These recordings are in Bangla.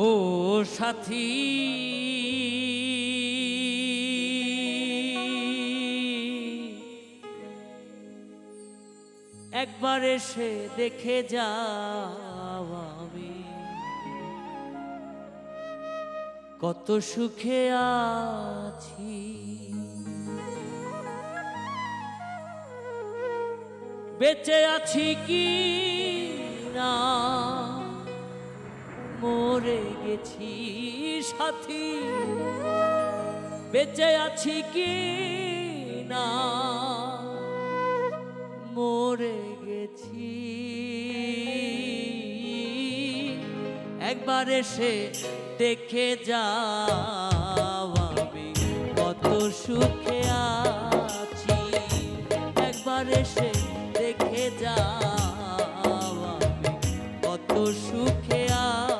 ও সাথী একবার এসে দেখে যাও আমি কত সুখে আছি। বেঁচে আছি কি না মরে গেছি সাথী, বেঁচে আছি কি না মরে গেছি। একবার এসে দেখে যাও আমি কত সুখে আছি। একবার এসে দেখে যাও আমি কত সুখে আছি।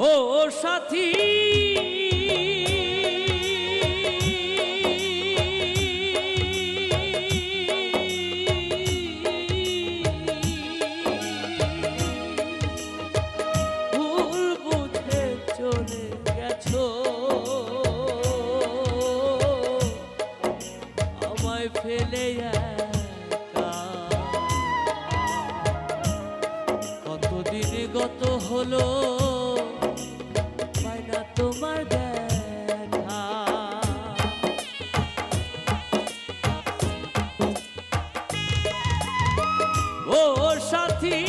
ও সাথী ভুল বুঝে চলে গেছো, আমায় ফেলে একা। কতদিন গত হলো তোমার দেখা। ও সাথী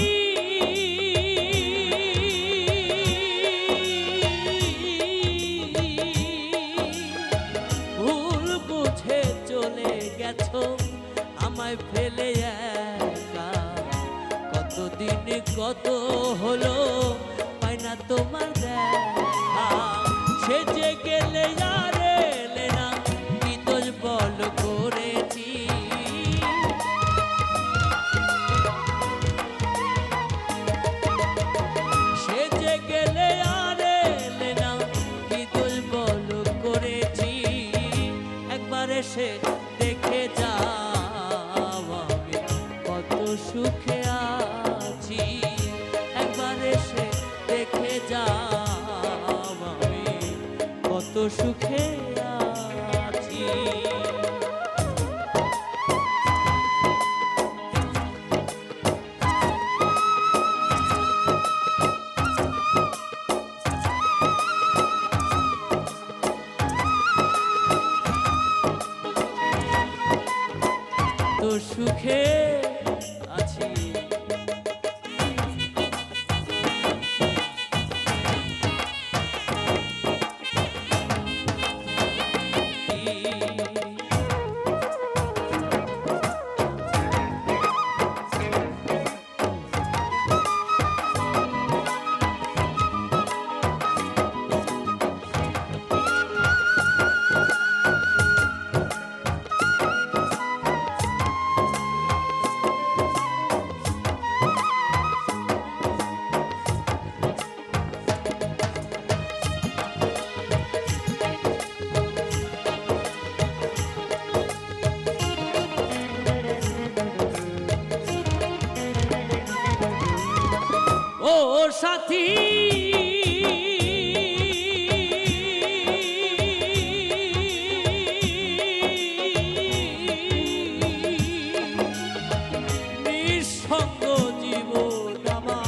ভুল বুঝে চলে গেছো, আমায় ফেলে একা। কতদিন কত হলো পাই না তোমার দেখা। সেজে গেলে আর এলে না কি দোষ বল করেছি। সেজে গেলে আর এলে না কি দোষ বল করেছি। একবার এসে দেখে যাও আমি কত সুখে আছি। একবার এসে দেখে যাও আমি কত সুখে আছি। তো সুখে আছি। ও সাথী নিঃসঙ্গ জীবন আমার,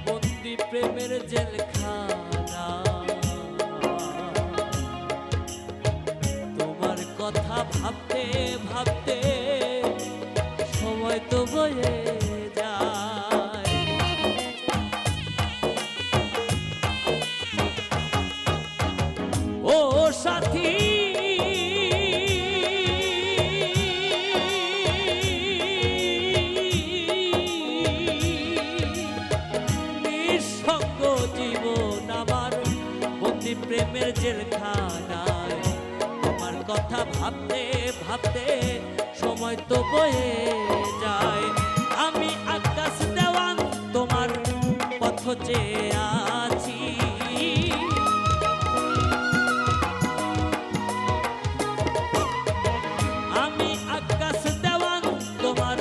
বন্দি প্রেমের জেলখানা। তোমার কথা ভাবতে ভাবতে সময় তো বয়ে যায়। ও সাথী নিঃসঙ্গ জীবন কথা ভাবতে ভাবতে সময় তো বয়ে যায়। আমি আকাশ দেওয়ান তোমার পথ চেয়ে আছি। আমি আকাশ দেওয়ান তোমার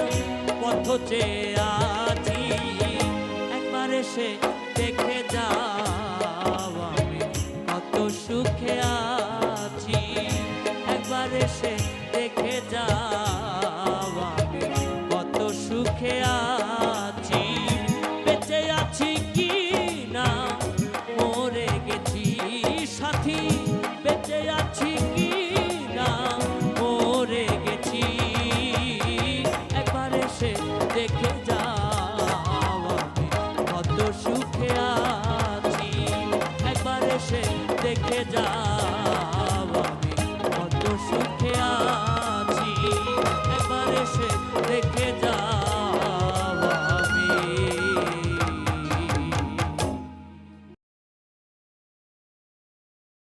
পথ চেয়ে আছি। একবার এসে দেখে যাও আমি কত সুখে আছি। একবার এসে দেখে যাও আমি কত সুখে আছি। বেঁচে আছি কি না মরে গেছি সাথী, বেঁচে আছি কি না মরে গেছি। একবার এসে দেখে যাও আমি কত সুখে আছি। একবার এসে দেখে যাও আমি কত সুখে আছি। একবার এসে দেখে যাও।